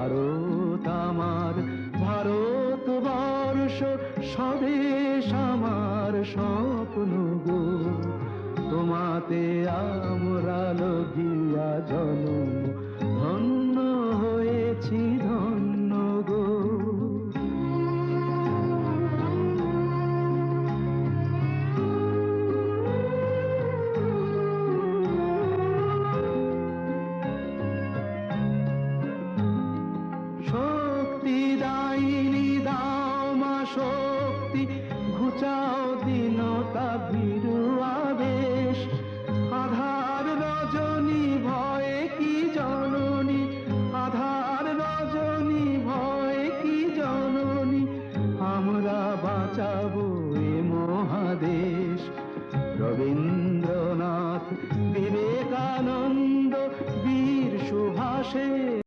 ভারত আমার ভারতবর্ষ, স্বদেশ আমার স্বপ্ন গো। তোমাতে আমরা লগিয়া জনম